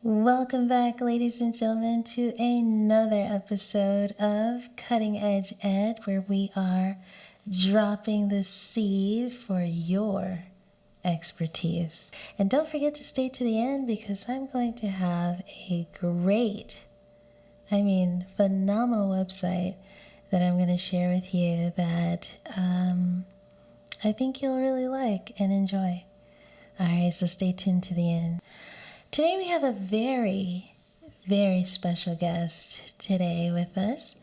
Welcome back, ladies and gentlemen, to another episode of Cutting Edge Ed, where we are dropping the seed for your expertise. And don't forget to stay to the end because I'm going to have a phenomenal website that I'm going to share with you that I think you'll really like and enjoy. All right, so stay tuned to the end. Today we have a very, very special guest today with us,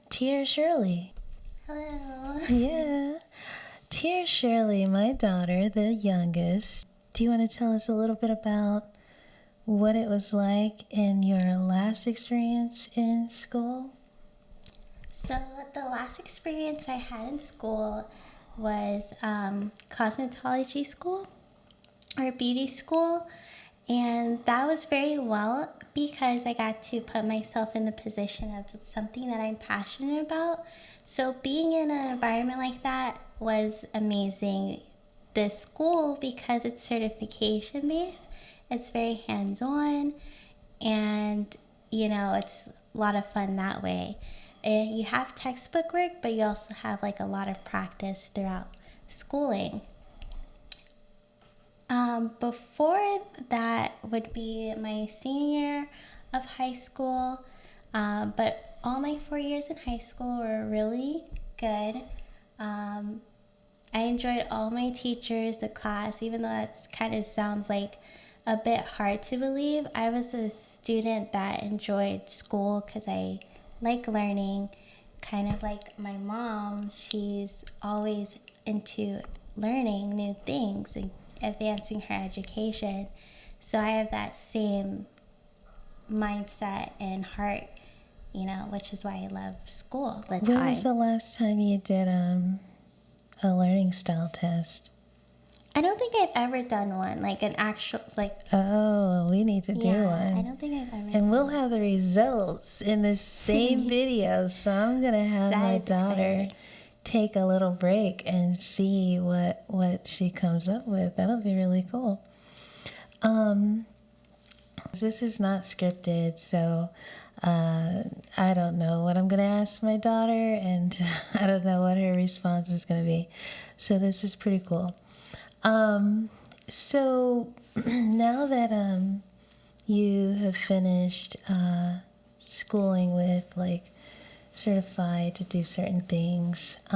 Tia Shirley. Hello. Yeah. Tia Shirley, my daughter, the youngest. Do you want to tell us a little bit about what it was like in your last experience in school? So the last experience I had in school was cosmetology school or beauty school, and that was very well because I got to put myself in the position of something that I'm passionate about. So being in an environment like that was amazing. The school, because it's certification based, it's very hands-on, and it's a lot of fun that way. You have textbook work, but you also have like a lot of practice throughout schooling. Before that would be my senior year of high school, but all my 4 years in high school were really good. I enjoyed all my teachers, the class, even though that kind of sounds like a bit hard to believe. I was a student that enjoyed school because I like learning, kind of like my mom. She's always into learning new things and advancing her education. So I have that same mindset and heart, which is why I love school all the time. When was the last time you did a learning style test? I don't think I've ever done one, like an actual, Oh, we need to do one. I don't think I've ever And we'll have the results in the same video. So I'm going to have my daughter take a little break and see what she comes up with. That'll be really cool. This is not scripted, so I don't know what I'm going to ask my daughter, and I don't know what her response is going to be. So this is pretty cool. So now that you have finished schooling with certified to do certain things,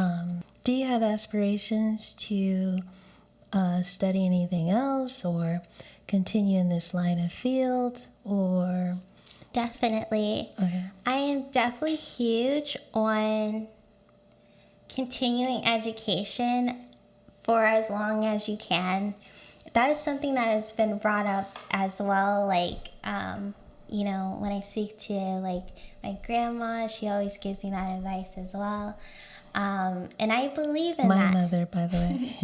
do you have aspirations to study anything else or continue in this line of field, or? Definitely. Okay. I am definitely huge on continuing education for as long as you can. That is something that has been brought up as well. When I speak to my grandma, she always gives me that advice as well. And I believe in that. My mother, by the way.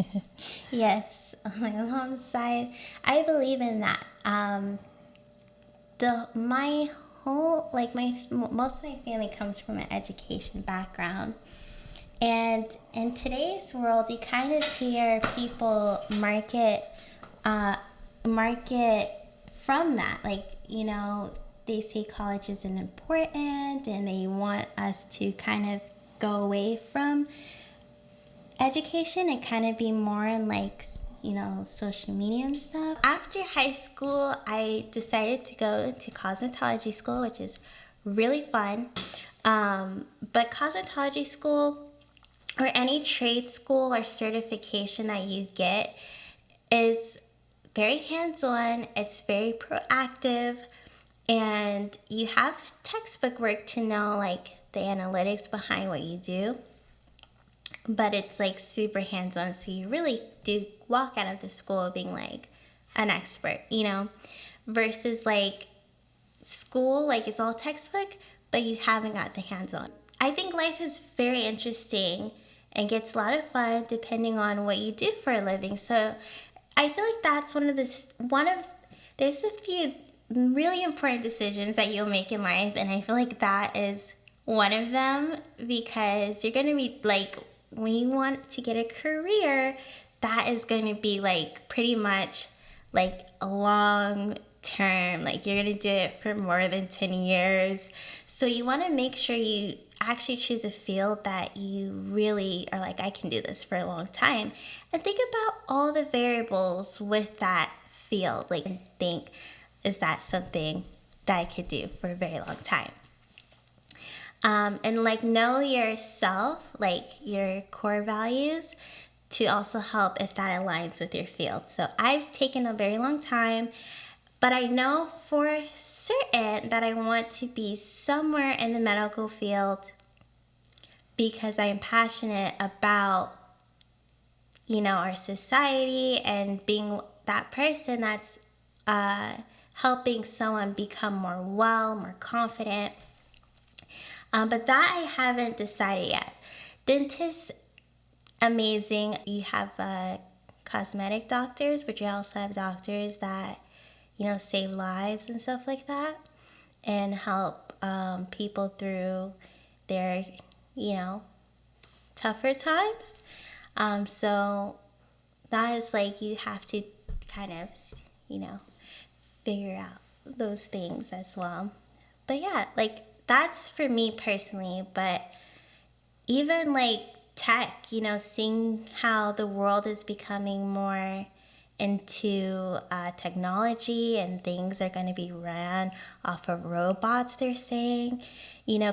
Yes, on my mom's side, I believe in that. Most of my family comes from an education background. And in today's world, you kind of hear people market from that. They say college isn't important and they want us to kind of go away from education and kind of be more in social media and stuff. After high school, I decided to go to cosmetology school, which is really fun. But cosmetology school, or any trade school or certification that you get, is very hands-on, it's very proactive, and you have textbook work to know the analytics behind what you do, but it's super hands-on, so you really do walk out of the school being an expert, versus school, like it's all textbook, but you haven't got the hands-on. I think life is very interesting and gets a lot of fun depending on what you do for a living. So I feel like that's there's a few really important decisions that you'll make in life, and I feel like that is one of them, because you're going to be like, when you want to get a career, that is going to be like pretty much like a long term, like you're going to do it for more than 10 years. So you want to make sure you actually choose a field that you really are like, I can do this for a long time, and think about all the variables with that field. Like, think, is that something that I could do for a very long time? And like, know yourself, like your core values, to also help if that aligns with your field. So I've taken a very long time, but I know for certain that I want to be somewhere in the medical field, because I am passionate about, our society and being that person that's helping someone become more well, more confident. But that I haven't decided yet. Dentists, amazing. You have cosmetic doctors, but you also have doctors that, save lives and stuff like that, and help people through their, tougher times. So that is like, you have to kind of, figure out those things as well. But yeah, like, that's for me personally. But even like tech, seeing how the world is becoming more into technology, and things are going to be ran off of robots, they're saying,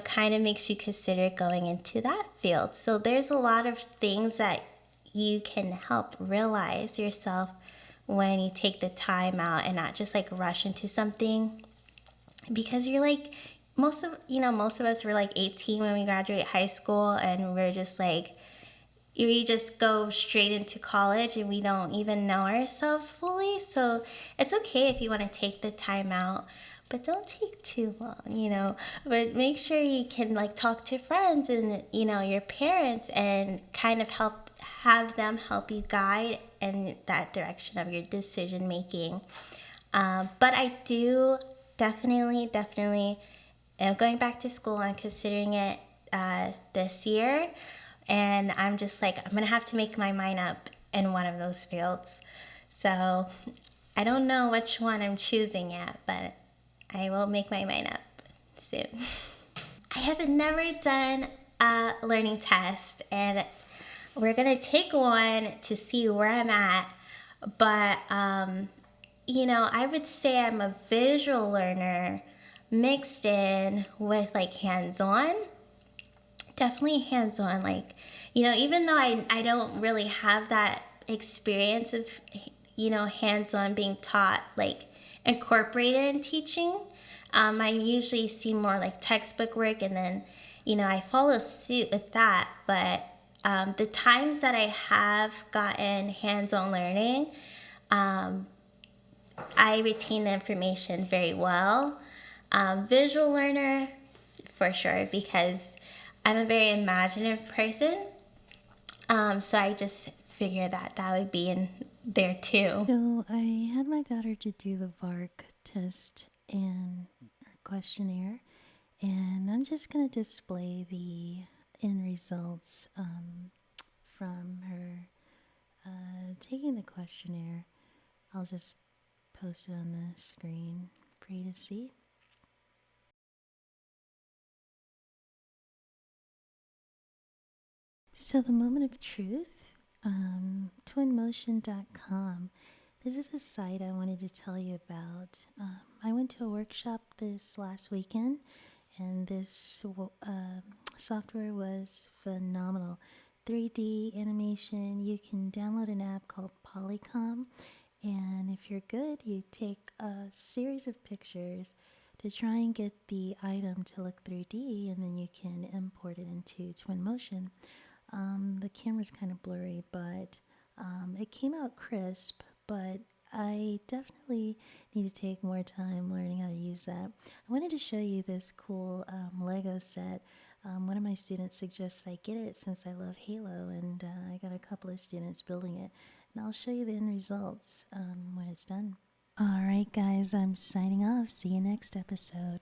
kind of makes you consider going into that field. So there's a lot of things that you can help realize yourself when you take the time out and not just like rush into something, because you're like, most of us were like 18 when we graduate high school, and we're just like, we just go straight into college and we don't even know ourselves fully. So it's okay if you want to take the time out, but don't take too long, but make sure you can like talk to friends and, your parents, and kind of have them help you guide in that direction of your decision making. But I do definitely am going back to school. I'm considering it this year. And I'm just like, I'm going to have to make my mind up in one of those fields. So I don't know which one I'm choosing yet, but I will make my mind up soon. I have never done a learning test, and we're going to take one to see where I'm at. But, I would say I'm a visual learner mixed in with like hands-on. Definitely hands-on, like, even though I don't really have that experience of, hands-on being taught, like incorporated in teaching. I usually see more like textbook work, and then, I follow suit with that. But the times that I have gotten hands-on learning, I retain the information very well. Visual learner, for sure, because I'm a very imaginative person. So I just figured that would be in there too. So I had my daughter to do the VARK test and questionnaire, and I'm just going to display the end results from her taking the questionnaire. I'll just post it on the screen for you to see. So the moment of truth, twinmotion.com. This is a site I wanted to tell you about. I went to a workshop this last weekend, and this software was phenomenal. 3D animation. You can download an app called Polycom, and if you're good, you take a series of pictures to try and get the item to look 3D, and then you can import it into Twinmotion. The camera's kind of blurry, but it came out crisp, but I definitely need to take more time learning how to use that. I wanted to show you this cool Lego set. One of my students suggested I get it since I love Halo, and I got a couple of students building it. And I'll show you the end results when it's done. All right, guys, I'm signing off. See you next episode.